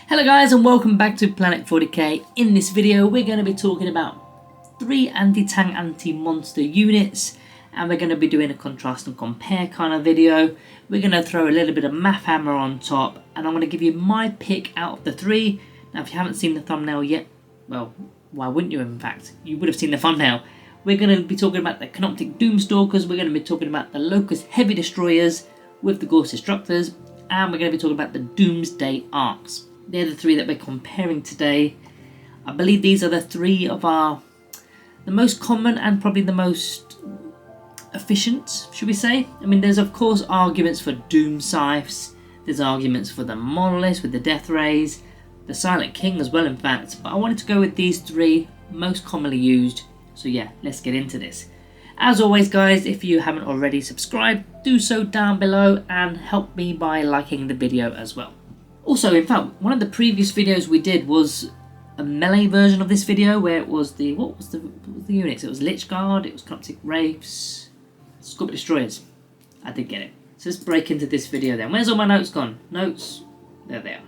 Hello guys and welcome back to Planet 40k. In this video we're going to be talking about 3 anti-tank anti-monster units, and we're going to be doing a contrast and compare kind of video. We're going to throw a little bit of math hammer on top, and I'm going to give you my pick out of the 3. Now if you haven't seen the thumbnail yet, well, why wouldn't you? In fact, you would have seen the thumbnail. We're going to be talking about the Canoptic Doomstalkers, we're going to be talking about the Locust Heavy Destroyers with the Ghost Destructors, and we're going to be talking about the Doomsday Arcs. They're the 3 that we're comparing today. I believe these are the 3 of the most common and probably the most efficient, should we say. I mean, there's of course arguments for Doom Scythes, there's arguments for the Monoliths with the Death Rays, the Silent King as well in fact, but I wanted to go with these 3 most commonly used. So yeah, let's get into this. As always guys, if you haven't already subscribed, do so down below and help me by liking the video as well. Also, in fact, one of the previous videos we did was a melee version of this video where it was the, what was the units? It was Lich Guard, it was Canoptic Wraiths, Scorpion Destroyers. I did get it. So let's break into this video then. Where's all my notes gone? Notes, there they are.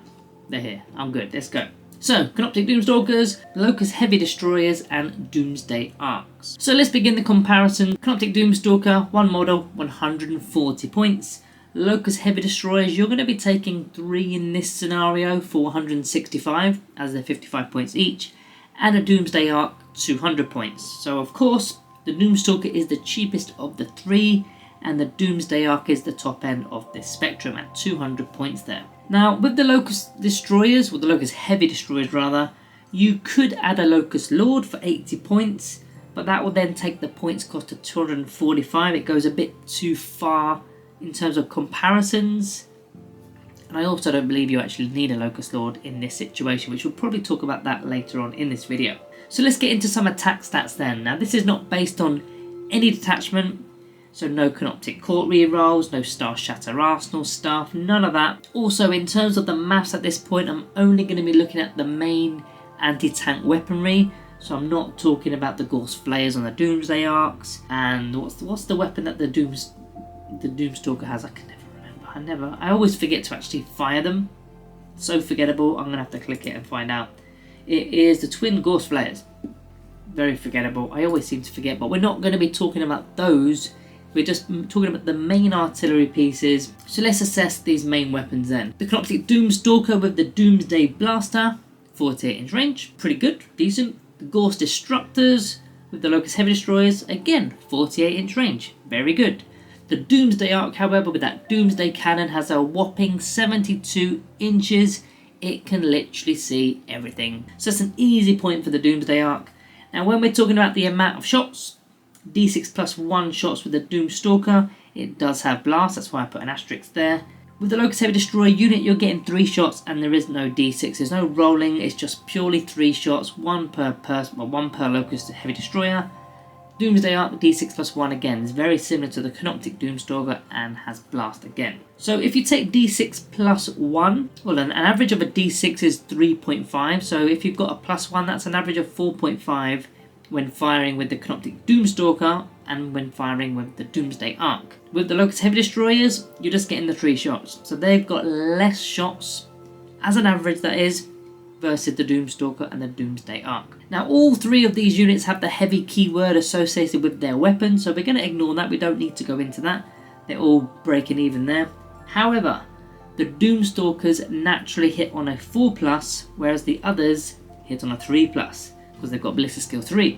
They're here. I'm good, let's go. So, Canoptic Doomstalkers, Locust Heavy Destroyers, and Doomsday Arcs. So let's begin the comparison. Canoptic Doomstalker, 1 model, 140 points. Locust Heavy Destroyers, you're going to be taking 3 in this scenario, 465, as they're 55 points each, and a Doomsday Arc, 200 points. So of course, the Doomstalker is the cheapest of the 3, and the Doomsday Arc is the top end of this spectrum at 200 points there. Now, with the Locust Destroyers, or the Locust Heavy Destroyers rather, you could add a Locust Lord for 80 points, but that will then take the points cost to 245. It goes a bit too far in terms of comparisons, and I also don't believe you actually need a Locust Lord in this situation, which we'll probably talk about that later on in this video. So let's get into some attack stats then. Now this is not based on any detachment, so no Canoptic Court rerolls, no Star Shatter Arsenal stuff, none of that. Also in terms of the maths at this point, I'm only going to be looking at the main anti-tank weaponry, so I'm not talking about the Ghost Flayers on the Doomsday Arcs, and what's the weapon that the Doomstalker has? I can never remember. I always forget to actually fire them. So forgettable. I'm going to have to click it and find out. It is the Twin Ghost Flayers. Very forgettable. I always seem to forget, but we're not going to be talking about those. We're just talking about the main artillery pieces. So let's assess these main weapons then. The Canoptic Doomstalker with the Doomsday Blaster, 48-inch range. Pretty good. Decent. The Ghost Destructors with the Locust Heavy Destroyers, again, 48-inch range. Very good. The Doomsday Arc, however, with that Doomsday Cannon, has a whopping 72 inches. It can literally see everything. So that's an easy point for the Doomsday Arc. Now, when we're talking about the amount of shots, D6 plus 1 shots with the Doomstalker, it does have blast, that's why I put an asterisk there. With the Locust Heavy Destroyer unit, you're getting 3 shots and there is no D6. There's no rolling, it's just purely 3 shots, one per Locust Heavy Destroyer. Doomsday Arc, D6 plus 1 again, is very similar to the Canoptic Doomstalker and has blast again. So if you take D6 plus 1, well an average of a D6 is 3.5, so if you've got a plus 1, that's an average of 4.5 when firing with the Canoptic Doomstalker and when firing with the Doomsday Arc. With the Locust Heavy Destroyers, you're just getting the 3 shots, so they've got less shots, as an average that is, versus the Doomstalker and the Doomsday Arc. Now all 3 of these units have the heavy keyword associated with their weapon, so we're going to ignore that, we don't need to go into that. They're all breaking even there. However, the Doomstalkers naturally hit on a 4+, whereas the others hit on a 3+, because they've got Ballistic Skill 3.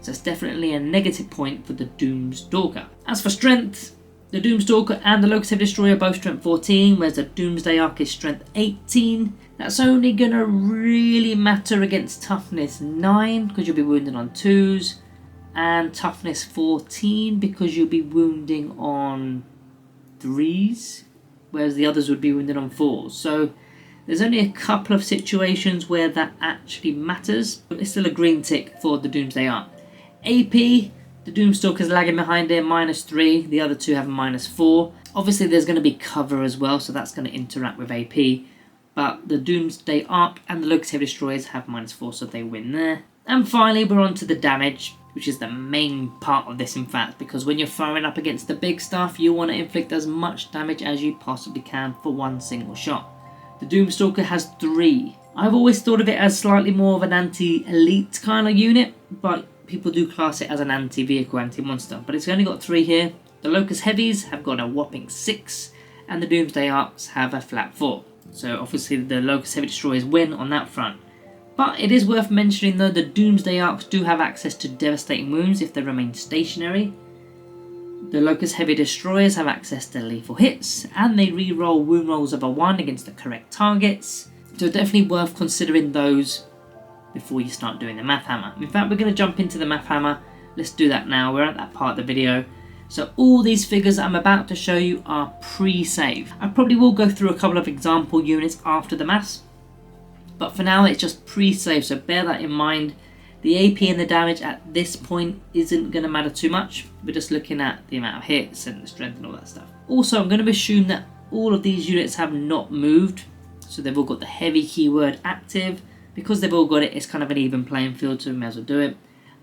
So it's definitely a negative point for the Doomstalker. As for strength, the Doomstalker and the Locust Heavy Destroyer are both strength 14, whereas the Doomsday Arc is strength 18. That's only going to really matter against toughness 9, because you'll be wounding on 2s, and toughness 14, because you'll be wounding on 3s, whereas the others would be wounded on 4s. So there's only a couple of situations where that actually matters. It's still a green tick for the Doomsday Arc. AP, the Doomstalker's lagging behind here, -3. The other 2 have a -4. Obviously there's going to be cover as well, so that's going to interact with AP. But the Doomsday Arc and the Locust Heavy Destroyers have -4, so they win there. And finally we're on to the damage, which is the main part of this in fact, because when you're firing up against the big stuff, you want to inflict as much damage as you possibly can for one single shot. The Doomstalker has 3. I've always thought of it as slightly more of an anti-elite kind of unit, but people do class it as an anti-vehicle, anti-monster. But it's only got 3 here. The Locust Heavies have got a whopping 6, and the Doomsday Arcs have a flat 4. So obviously the Locust Heavy Destroyers win on that front. But it is worth mentioning though, the Doomsday Arcs do have access to devastating wounds if they remain stationary. The Locust Heavy Destroyers have access to lethal hits, and they re-roll wound rolls of a 1 against the correct targets. So definitely worth considering those before you start doing the Math Hammer. In fact, we're going to jump into the Math Hammer. Let's do that now. We're at that part of the video. So all these figures I'm about to show you are pre-save. I probably will go through a couple of example units after the maths, but for now it's just pre-save, so bear that in mind. The AP and the damage at this point isn't going to matter too much. We're just looking at the amount of hits and the strength and all that stuff. Also, I'm going to assume that all of these units have not moved, so they've all got the heavy keyword active. Because they've all got it, it's kind of an even playing field, so we may as well do it.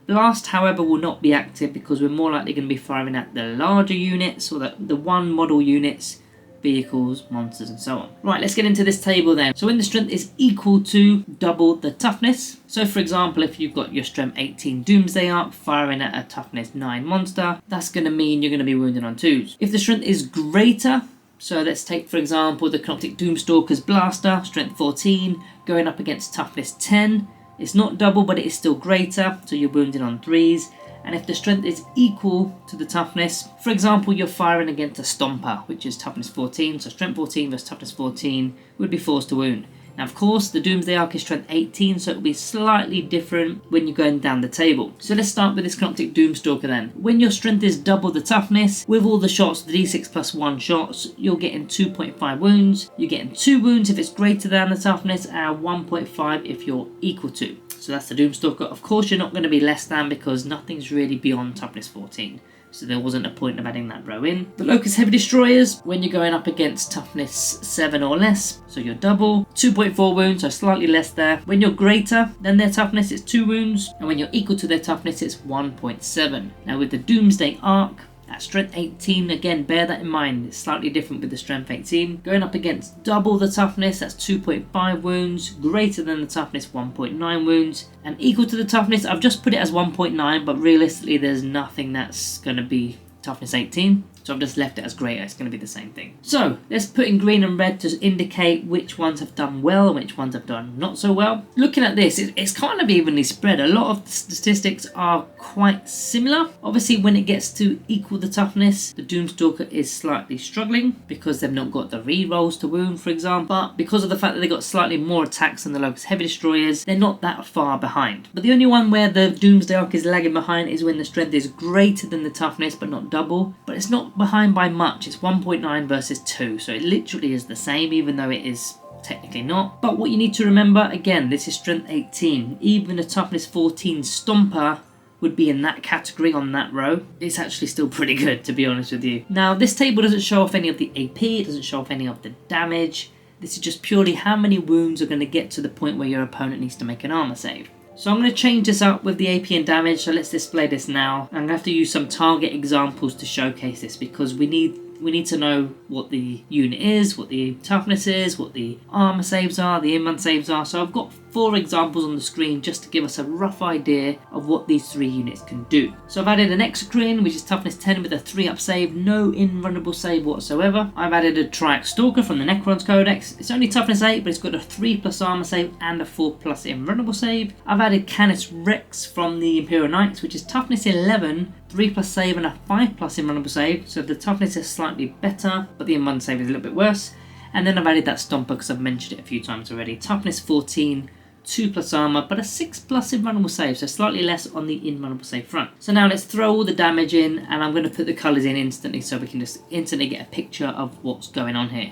Blast, however, will not be active because we're more likely going to be firing at the larger units, or the one model units, vehicles, monsters and so on. Right, let's get into this table then. So when the strength is equal to double the toughness, so for example if you've got your strength 18 Doomsday Arc firing at a toughness 9 monster, that's going to mean you're going to be wounded on 2s. If the strength is greater, so let's take for example the Canoptic Doomstalker's Blaster, strength 14, going up against toughness 10, it's not double but it is still greater, so you're wounded on 3s. And if the strength is equal to the toughness, for example you're firing against a Stomper, which is toughness 14, so strength 14 versus toughness 14 would be forced to wound. Now of course the Doomsday Arc is strength 18, so it will be slightly different when you're going down the table. So let's start with this Canoptic Doomstalker then. When your strength is double the toughness, with all the shots, the d6 plus 1 shots, you're getting 2.5 wounds. You're getting 2 wounds if it's greater than the toughness, and 1.5 if you're equal to. So that's the Doomstalker. Of course you're not going to be less than because nothing's really beyond toughness 14. So there wasn't a point of adding that row in. The Locust Heavy Destroyers, when you're going up against toughness 7 or less, so you're double, 2.4 wounds, so slightly less there. When you're greater than their toughness, it's 2 wounds, and when you're equal to their toughness, it's 1.7. Now with the Doomsday Arc, at strength 18, again bear that in mind, it's slightly different with the strength 18. Going up against double the toughness, that's 2.5 wounds, greater than the toughness 1.9 wounds, and equal to the toughness, I've just put it as 1.9, but realistically there's nothing that's going to be toughness 18, so I've just left it as greater, it's going to be the same thing. So let's put in green and red to indicate which ones have done well and which ones have done not so well. Looking at this, it's kind of evenly spread. A lot of the statistics are quite similar. Obviously when it gets to equal the toughness, the Doomstalker is slightly struggling because they've not got the re-rolls to wound, for example, but because of the fact that they've got slightly more attacks than the Locust Heavy Destroyers, they're not that far behind. But the only one where the Doomsday Arc is lagging behind is when the strength is greater than the toughness but not double, but it's not behind by much. It's 1.9 versus 2, so it literally is the same, even though it is technically not. But what you need to remember, again, this is strength 18. Even a toughness 14 Stomper would be in that category on that row. It's actually still pretty good, to be honest with you. Now this table doesn't show off any of the AP, it doesn't show off any of the damage. This is just purely how many wounds are going to get to the point where your opponent needs to make an armor save. So I'm going to change this up with the AP and damage, so let's display this now. I'm going to have to use some target examples to showcase this because we need to know what the unit is, what the toughness is, what the armor saves are, the in-run saves are. So I've got 4 examples on the screen just to give us a rough idea of what these 3 units can do. So I've added an Necron, which is toughness 10 with a 3-up save, no in-runnable save whatsoever. I've added a Triax Stalker from the Necrons codex. It's only toughness 8, but it's got a 3+ armor save and a 4+ in-runnable save. I've added Canis Rex from the Imperial Knights, which is toughness 11, 3+ save and a 5+ in-runnable save. So the toughness is slightly better, but the in-run save is a little bit worse. And then I've added that Stomper because I've mentioned it a few times already. Toughness 14, 2+ armor, but a 6+ in-runnable save, so slightly less on the in-runnable save front. So now let's throw all the damage in, and I'm going to put the colours in instantly so we can just instantly get a picture of what's going on here.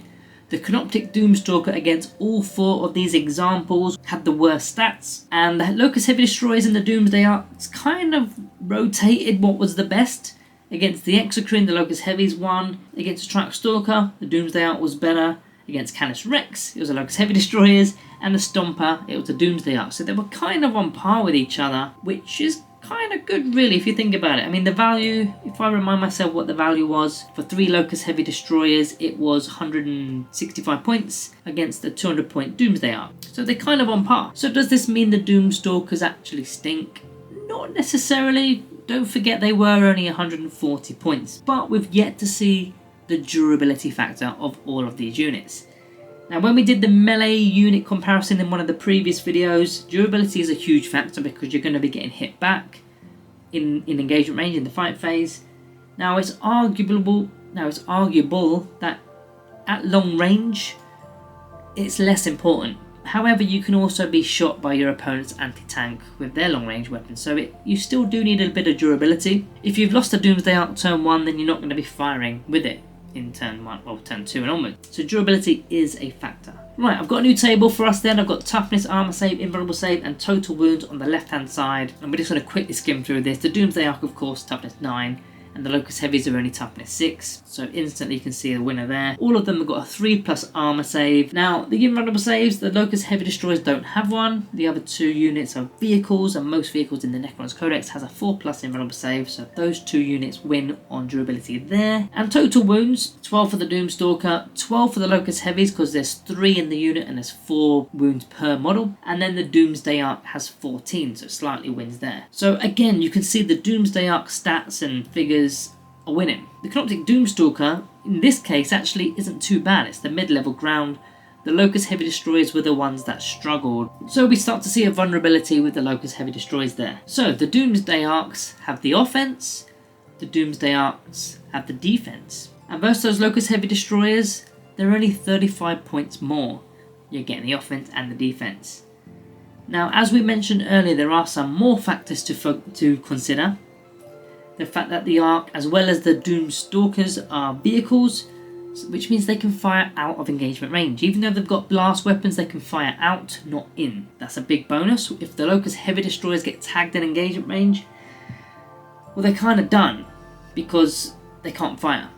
The Canoptic Doomstalker against all 4 of these examples had the worst stats, and the Locust Heavy Destroyers and the Doomsday Arcs kind of rotated what was the best. Against the Exocrine, the Locust Heavies won. Against the Triax Stalker, the Doomsday Arc was better. Against Canis Rex, it was the Locust Heavy Destroyers, and the Stomper, it was the Doomsday Arc. So they were kind of on par with each other, which is kind of good really if you think about it. I mean, the value, if I remind myself what the value was for 3 Locust Heavy Destroyers, it was 165 points against the 200 point Doomsday Ark. So they're kind of on par. So does this mean the Doomstalkers actually stink? Not necessarily. Don't forget they were only 140 points, but we've yet to see the durability factor of all of these units. Now, when we did the melee unit comparison in one of the previous videos, durability is a huge factor because you're going to be getting hit back in engagement range in the fight phase. Now, it's arguable that at long range, it's less important. However, you can also be shot by your opponent's anti-tank with their long range weapons, so you still do need a bit of durability. If you've lost a Doomsday Ark turn 1, then you're not going to be firing with it in turn 1, well, turn 2 and onwards. So durability is a factor. Right, I've got a new table for us then. I've got toughness, armor save, invulnerable save, and total wounds on the left hand side. And we're just going to quickly skim through this. The Doomsday Ark, of course, toughness 9. And the Locust Heavies are only toughness 6, so instantly you can see a winner there. All of them have got a 3+ armor save. Now, the invulnerable saves, the Locust Heavy Destroyers don't have one. The other 2 units are vehicles, and most vehicles in the Necrons codex has a 4+ invulnerable save, so those 2 units win on durability there. And total wounds, 12 for the Doomstalker, 12 for the Locust Heavies because there's 3 in the unit and there's 4 wounds per model. And then the Doomsday Ark has 14, so slightly wins there. So again, you can see the Doomsday Ark stats and figures are winning. The Canoptic Doomstalker, in this case, actually isn't too bad. It's the mid-level ground. The Locust Heavy Destroyers were the ones that struggled. So we start to see a vulnerability with the Locust Heavy Destroyers there. So the Doomsday Arks have the offense, the Doomsday Arks have the defense. And versus those Locust Heavy Destroyers, they're only 35 points more. You're getting the offense and the defense. Now, as we mentioned earlier, there are some more factors to consider. The fact that the Ark, as well as the Doomstalkers, are vehicles, which means they can fire out of engagement range. Even though they've got blast weapons, they can fire out, not in. That's a big bonus. If the Locust Heavy Destroyers get tagged in engagement range, well, they're kind of done because they can't fire.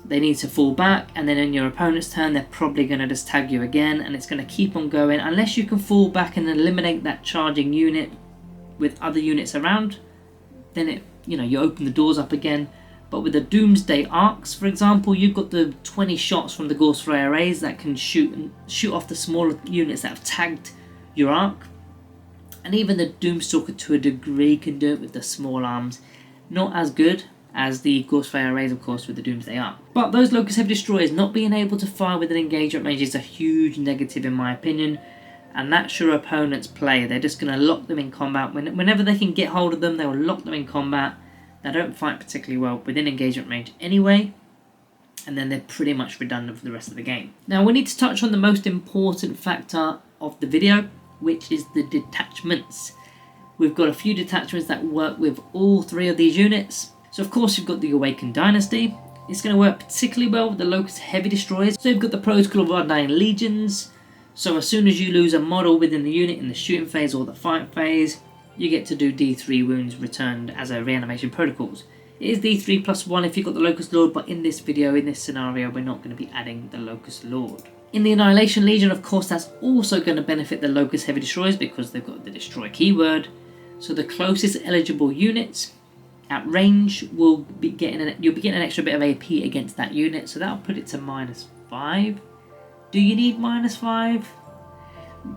They need to fall back, and then in your opponent's turn, they're probably going to just tag you again, and it's going to keep on going unless you can fall back and eliminate that charging unit with other units around. Then you open the doors up again. But with the Doomsday Arks, for example, you've got the 20 shots from the Ghost Ray arrays that can shoot off the smaller units that have tagged your Ark. And even the Doomstalker to a degree can do it with the small arms. Not as good as the Ghost Ray arrays, of course, with the Doomsday Ark. But those Locust Heavy Destroyers not being able to fire with an engagement range is a huge negative in my opinion. And that's your opponent's play. They're just going to lock them in combat. Whenever they can get hold of them, they will lock them in combat. They don't fight particularly well within engagement range anyway. And then they're pretty much redundant for the rest of the game. Now, we need to touch on the most important factor of the video, which is the detachments. We've got a few detachments that work with all 3 of these units. So, of course, you've got the Awakened Dynasty. It's going to work particularly well with the Locust Heavy Destroyers. So, you've got the Protocol of Undying Legions. So as soon as you lose a model within the unit in the shooting phase or the fight phase, you get to do D3 wounds returned as a reanimation protocols. It is D3 plus 1 if you've got the Locust Lord, but in this video, in this scenario, we're not going to be adding the Locust Lord. In the Annihilation Legion, of course, that's also going to benefit the Locust Heavy Destroyers because they've got the Destroy keyword. So the closest eligible units at range will be you'll be getting an extra bit of AP against that unit, so that'll put it to -5. Do you need -5?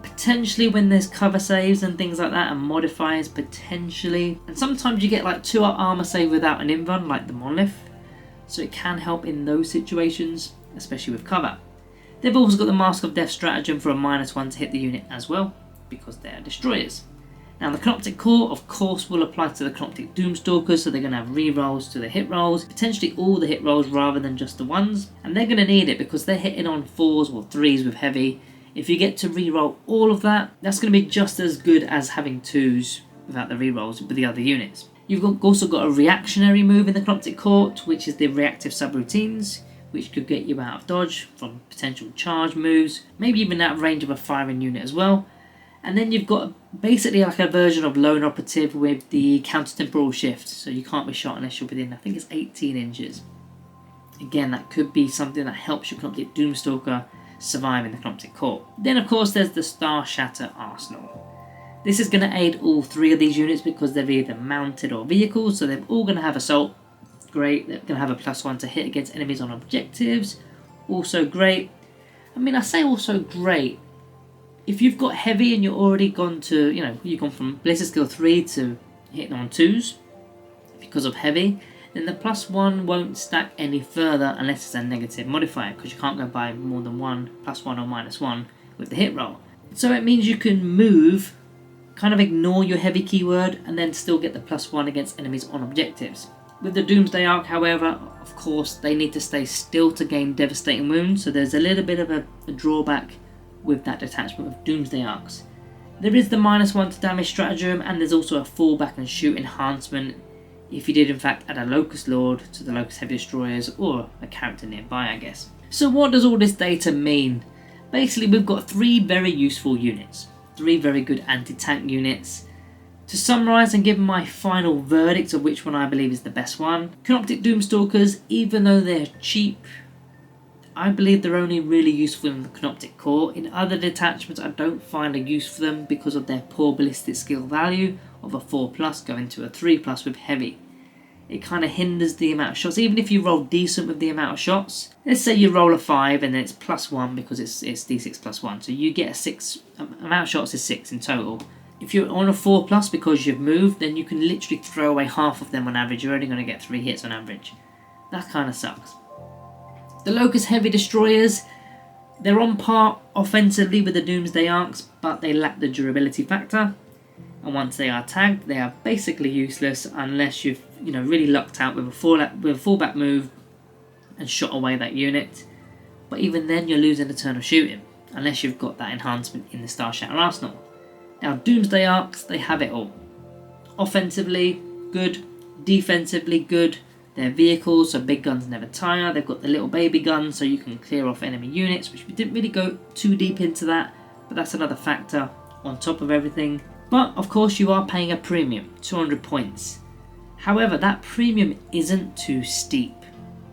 Potentially when there's cover saves and things like that and modifiers, potentially. And sometimes you get like 2 armor save without an invuln, like the Monolith. So it can help in those situations, especially with cover. They've also got the Mask of Death stratagem for a -1 to hit the unit as well, because they're destroyers. Now the Canoptic Core, of course, will apply to the Canoptic Doomstalkers, so they're going to have rerolls to the hit rolls, potentially all the hit rolls rather than just the ones. And they're going to need it because they're hitting on 4s or 3s with heavy. If you get to reroll all of that, that's going to be just as good as having 2s without the rerolls with the other units. You've also got a reactionary move in the Canoptic Court, which is the reactive subroutines, which could get you out of dodge from potential charge moves, maybe even out of range of a firing unit as well. And then you've got basically like a version of Lone Operative with the counter-temporal shift, so you can't be shot unless you're within, I think it's 18 inches. Again, that could be something that helps your Canoptic Doomstalker survive in the Canoptic Court. Then of course there's the Star Shatter arsenal. This is going to aid all 3 of these units because they're either mounted or vehicles, so they're all going to have assault. Great. They're going to have a +1 to hit against enemies on objectives. Also great. I mean, I say also great. If you've got heavy and you're already gone to, you've gone from Blizzard skill 3 to hitting on 2s because of heavy, then the +1 won't stack any further unless it's a negative modifier, because you can't go by more than one +1 or -1 with the hit roll. So it means you can move, kind of ignore your heavy keyword, and then still get the +1 against enemies on objectives. With the Doomsday Arc, however, of course, they need to stay still to gain devastating wounds, so there's a little bit of a drawback with that detachment of Doomsday Arcs. There is the -1 to damage stratagem, and there's also a fallback and shoot enhancement if you did in fact add a Locust Lord to the Locust Heavy Destroyers, or a character nearby, I guess. So what does all this data mean? Basically, we've got 3 very useful units, 3 very good anti-tank units. To summarise and give my final verdict of which one I believe is the best one, Canoptic Doomstalkers, even though they're cheap, I believe they're only really useful in the Canoptic core. In other detachments, I don't find a use for them because of their poor ballistic skill value of a 4+ going to a 3+ with heavy. It kind of hinders the amount of shots, even if you roll decent with the amount of shots. Let's say you roll a 5 and then it's +1 because it's d6 +1, so you get a 6, amount of shots is 6 in total. If you're on a 4+ because you've moved, then you can literally throw away half of them on average. You're only going to get 3 hits on average. That kind of sucks. The Locust Heavy Destroyers, they're on par offensively with the Doomsday Arcs, but they lack the durability factor. And once they are tagged, they are basically useless unless you've really lucked out with a fallback move and shot away that unit. But even then, you're losing a turn of shooting unless you've got that enhancement in the Star Shatter Arsenal. Now, Doomsday Arcs, they have it all. Offensively, good. Defensively, good. They're vehicles, so big guns never tire. They've got the little baby guns, so you can clear off enemy units, which we didn't really go too deep into that, but that's another factor on top of everything. But, of course, you are paying a premium, 200 points. However, that premium isn't too steep.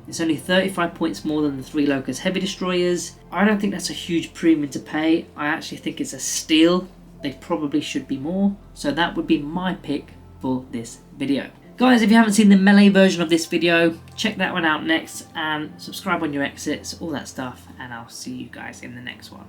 It's only 35 points more than the 3 Locust Heavy Destroyers. I don't think that's a huge premium to pay. I actually think it's a steal. They probably should be more. So that would be my pick for this video. Guys, if you haven't seen the melee version of this video, check that one out next and subscribe on your exits, all that stuff, and I'll see you guys in the next one.